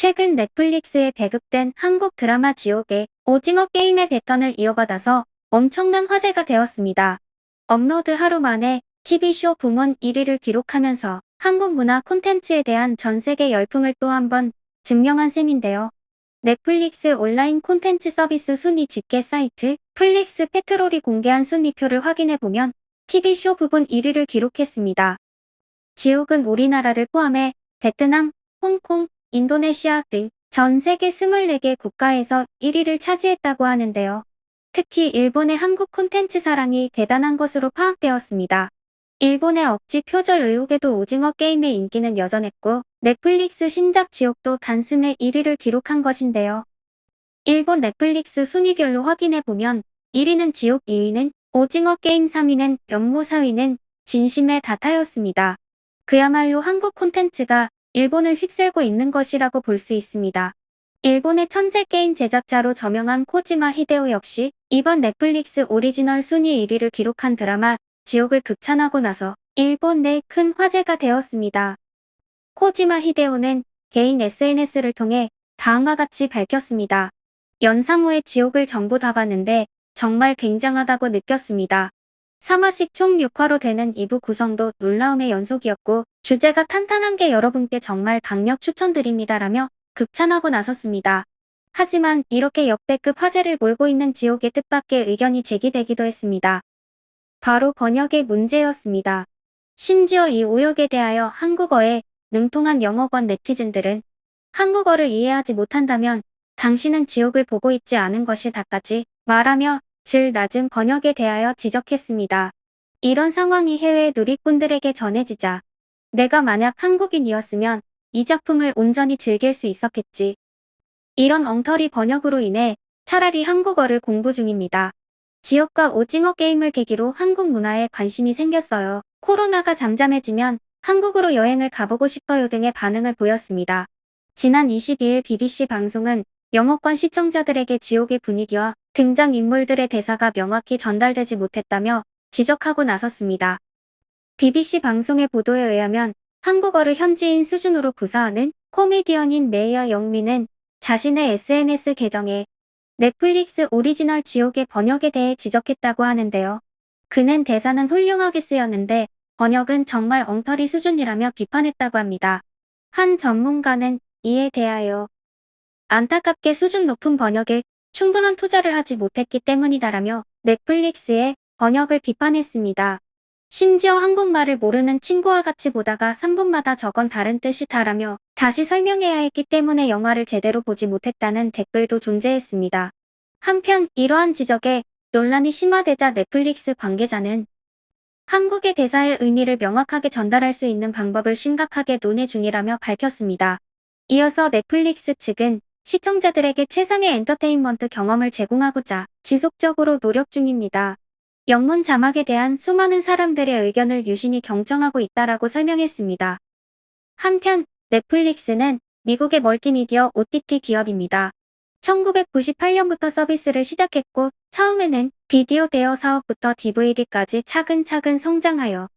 최근 넷플릭스에 배급된 한국 드라마 지옥의 오징어 게임의 패턴을 이어받아서 엄청난 화제가 되었습니다. 업로드 하루 만에 TV쇼 부문 1위를 기록하면서 한국 문화 콘텐츠에 대한 전 세계 열풍을 또 한 번 증명한 셈인데요. 넷플릭스 온라인 콘텐츠 서비스 순위 집계 사이트 플릭스 페트롤이 공개한 순위표를 확인해보면 TV쇼 부분 1위를 기록했습니다. 지옥은 우리나라를 포함해 베트남, 홍콩, 인도네시아 등 전 세계 24개 국가에서 1위를 차지했다고 하는데요. 특히 일본의 한국 콘텐츠 사랑이 대단한 것으로 파악되었습니다. 일본의 억지 표절 의혹에도 오징어 게임의 인기는 여전했고 넷플릭스 신작 지옥도 단숨에 1위를 기록한 것인데요. 일본 넷플릭스 순위별로 확인해보면 1위는 지옥, 2위는 오징어 게임, 3위는 연모, 4위는 진심의 다타였습니다. 그야말로 한국 콘텐츠가 일본을 휩쓸고 있는 것이라고 볼 수 있습니다. 일본의 천재 게임 제작자로 저명한 코지마 히데오 역시 이번 넷플릭스 오리지널 순위 1위를 기록한 드라마 지옥을 극찬하고 나서 일본 내 큰 화제가 되었습니다. 코지마 히데오는 개인 SNS를 통해 다음과 같이 밝혔습니다. 연상호의 지옥을 전부 다 봤는데 정말 굉장하다고 느꼈습니다. 3화씩 총 6화로 되는 2부 구성도 놀라움의 연속이었고 주제가 탄탄한 게 여러분께 정말 강력 추천드립니다라며 극찬하고 나섰습니다. 하지만 이렇게 역대급 화제를 몰고 있는 지옥의 뜻밖의 의견이 제기되기도 했습니다. 바로 번역의 문제였습니다. 심지어 이 오역에 대하여 한국어에 능통한 영어권 네티즌들은 한국어를 이해하지 못한다면 당신은 지옥을 보고 있지 않은 것이다까지 말하며 질 낮은 번역에 대하여 지적했습니다. 이런 상황이 해외 누리꾼들에게 전해지자 내가 만약 한국인이었으면 이 작품을 온전히 즐길 수 있었겠지. 이런 엉터리 번역으로 인해 차라리 한국어를 공부 중입니다. 지옥과 오징어 게임을 계기로 한국 문화에 관심이 생겼어요. 코로나가 잠잠해지면 한국으로 여행을 가보고 싶어요 등의 반응을 보였습니다. 지난 22일 BBC 방송은 영어권 시청자들에게 지옥의 분위기와 등장인물들의 대사가 명확히 전달되지 못했다며 지적하고 나섰습니다. BBC 방송의 보도에 의하면 한국어를 현지인 수준으로 구사하는 코미디언인 메이어 영민은 자신의 SNS 계정에 넷플릭스 오리지널 지옥의 번역에 대해 지적했다고 하는데요. 그는 대사는 훌륭하게 쓰였는데 번역은 정말 엉터리 수준이라며 비판했다고 합니다. 한 전문가는 이에 대하여 안타깝게 수준 높은 번역에 충분한 투자를 하지 못했기 때문이다라며 넷플릭스의 번역을 비판했습니다. 심지어 한국말을 모르는 친구와 같이 보다가 3분마다 저건 다른 뜻이다라며 다시 설명해야 했기 때문에 영화를 제대로 보지 못했다는 댓글도 존재했습니다. 한편 이러한 지적에 논란이 심화되자 넷플릭스 관계자는 한국의 대사의 의미를 명확하게 전달할 수 있는 방법을 심각하게 논의 중이라며 밝혔습니다. 이어서 넷플릭스 측은 시청자들에게 최상의 엔터테인먼트 경험을 제공하고자 지속적으로 노력 중입니다. 영문 자막에 대한 수많은 사람들의 의견을 유심히 경청하고 있다라고 설명했습니다. 한편 넷플릭스는 미국의 멀티미디어 OTT 기업입니다. 1998년부터 서비스를 시작했고 처음에는 비디오 대여 사업부터 DVD까지 차근차근 성장하여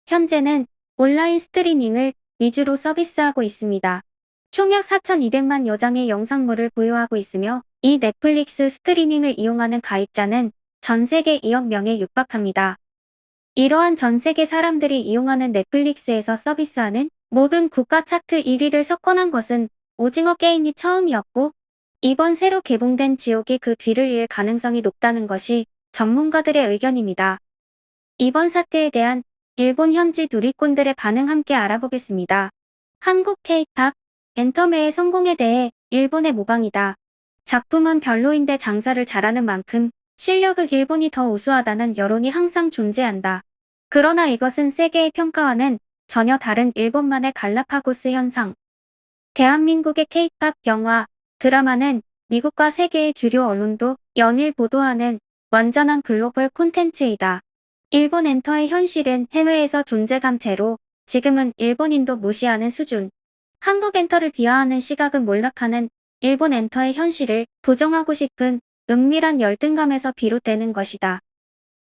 현재는 온라인 스트리밍을 위주로 서비스하고 있습니다. 총 약 4,200만 여장의 영상물을 보유하고 있으며 이 넷플릭스 스트리밍을 이용하는 가입자는 전 세계 2억 명에 육박합니다. 이러한 전 세계 사람들이 이용하는 넷플릭스에서 서비스하는 모든 국가 차트 1위를 석권한 것은 오징어 게임이 처음이었고 이번 새로 개봉된 지옥이 그 뒤를 이을 가능성이 높다는 것이 전문가들의 의견입니다. 이번 사태에 대한 일본 현지 누리꾼들의 반응 함께 알아보겠습니다. 한국 K-팝 엔터메의 성공에 대해 일본의 모방이다. 작품은 별로인데 장사를 잘하는 만큼 실력은 일본이 더 우수하다는 여론이 항상 존재한다. 그러나 이것은 세계의 평가와는 전혀 다른 일본만의 갈라파고스 현상. 대한민국의 K-팝 영화, 드라마는 미국과 세계의 주류 언론도 연일 보도하는 완전한 글로벌 콘텐츠이다. 일본 엔터의 현실은 해외에서 존재감 제로, 지금은 일본인도 무시하는 수준. 한국 엔터를 비하하는 시각은 몰락하는 일본 엔터의 현실을 부정하고 싶은 은밀한 열등감에서 비롯되는 것이다.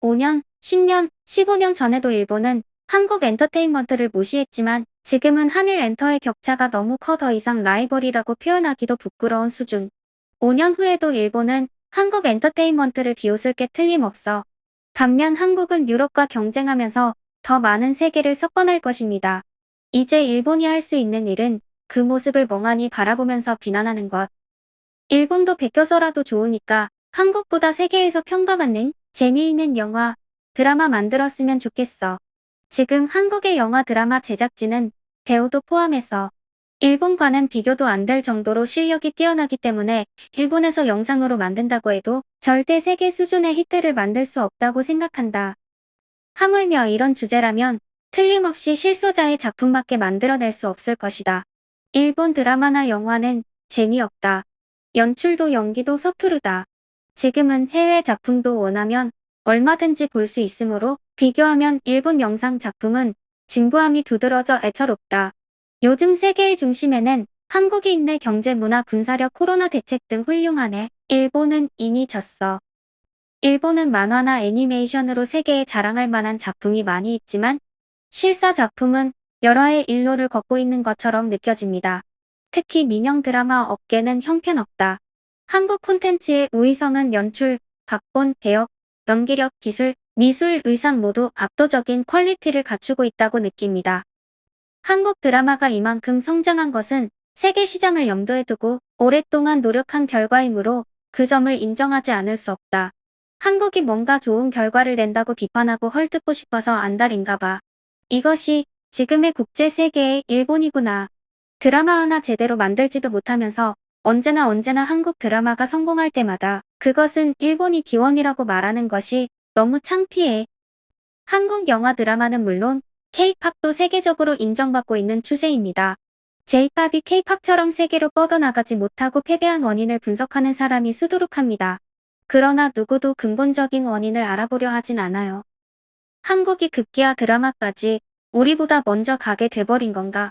5년, 10년, 15년 전에도 일본은 한국 엔터테인먼트를 무시했지만 지금은 한일 엔터의 격차가 너무 커 더 이상 라이벌이라고 표현하기도 부끄러운 수준. 5년 후에도 일본은 한국 엔터테인먼트를 비웃을 게 틀림없어. 반면 한국은 유럽과 경쟁하면서 더 많은 세계를 섞어낼 것입니다. 이제 일본이 할 수 있는 일은 그 모습을 멍하니 바라보면서 비난하는 것. 일본도 베껴서라도 좋으니까 한국보다 세계에서 평가받는 재미있는 영화, 드라마 만들었으면 좋겠어. 지금 한국의 영화 드라마 제작진은 배우도 포함해서 일본과는 비교도 안 될 정도로 실력이 뛰어나기 때문에 일본에서 영상으로 만든다고 해도 절대 세계 수준의 히트를 만들 수 없다고 생각한다. 하물며 이런 주제라면 틀림없이 실소자의 작품밖에 만들어낼 수 없을 것이다. 일본 드라마나 영화는 재미없다. 연출도 연기도 서투르다. 지금은 해외 작품도 원하면 얼마든지 볼 수 있으므로 비교하면 일본 영상 작품은 진부함이 두드러져 애처롭다. 요즘 세계의 중심에는 한국이 있네. 경제, 문화, 군사력, 코로나 대책 등 훌륭하네. 일본은 이미 졌어. 일본은 만화나 애니메이션으로 세계에 자랑할 만한 작품이 많이 있지만 실사 작품은 열화의 일로를 걷고 있는 것처럼 느껴집니다. 특히 민영 드라마 업계는 형편없다. 한국 콘텐츠의 우위성은 연출, 각본, 배역, 연기력, 기술, 미술, 의상 모두 압도적인 퀄리티를 갖추고 있다고 느낍니다. 한국 드라마가 이만큼 성장한 것은 세계 시장을 염두에 두고 오랫동안 노력한 결과이므로 그 점을 인정하지 않을 수 없다. 한국이 뭔가 좋은 결과를 낸다고 비판하고 헐뜯고 싶어서 안달인가 봐. 이것이 지금의 국제 세계의 일본이구나. 드라마 하나 제대로 만들지도 못하면서 언제나 한국 드라마가 성공할 때마다 그것은 일본이 기원이라고 말하는 것이 너무 창피해. 한국 영화 드라마는 물론 K-팝도 세계적으로 인정받고 있는 추세입니다. J-팝이 K-팝처럼 세계로 뻗어나가지 못하고 패배한 원인을 분석하는 사람이 수두룩합니다. 그러나 누구도 근본적인 원인을 알아보려 하진 않아요. 한국이 급기야 드라마까지 우리보다 먼저 가게 돼버린 건가?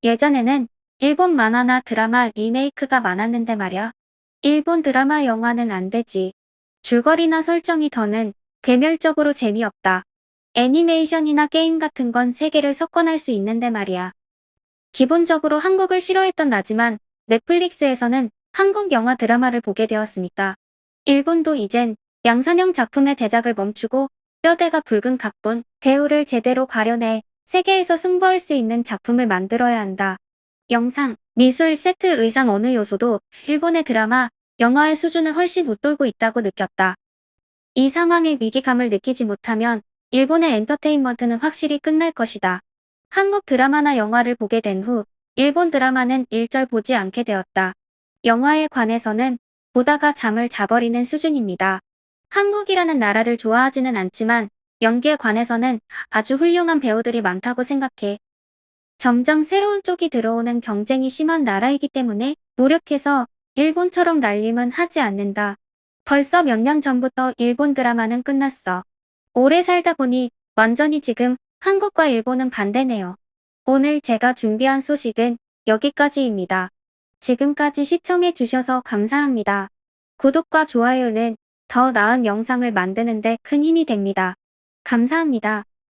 예전에는 일본 만화나 드라마 리메이크가 많았는데 말야. 일본 드라마 영화는 안 되지. 줄거리나 설정이 더는 괴멸적으로 재미없다. 애니메이션이나 게임 같은 건 세계를 섞어낼 수 있는데 말이야. 기본적으로 한국을 싫어했던 나지만 넷플릭스에서는 한국 영화 드라마를 보게 되었으니까. 일본도 이젠 양산형 작품의 대작을 멈추고 뼈대가 굵은 각본, 배우를 제대로 가려내 세계에서 승부할 수 있는 작품을 만들어야 한다. 영상, 미술, 세트, 의상 어느 요소도 일본의 드라마, 영화의 수준을 훨씬 웃돌고 있다고 느꼈다. 이 상황의 위기감을 느끼지 못하면 일본의 엔터테인먼트는 확실히 끝날 것이다. 한국 드라마나 영화를 보게 된 후 일본 드라마는 일절 보지 않게 되었다. 영화에 관해서는 보다가 잠을 자버리는 수준입니다. 한국이라는 나라를 좋아하지는 않지만 연기에 관해서는 아주 훌륭한 배우들이 많다고 생각해. 점점 새로운 쪽이 들어오는 경쟁이 심한 나라이기 때문에 노력해서 일본처럼 날림은 하지 않는다. 벌써 몇 년 전부터 일본 드라마는 끝났어. 오래 살다 보니 완전히 지금 한국과 일본은 반대네요. 오늘 제가 준비한 소식은 여기까지입니다. 지금까지 시청해 주셔서 감사합니다. 구독과 좋아요는 더 나은 영상을 만드는 데 큰 힘이 됩니다. 감사합니다.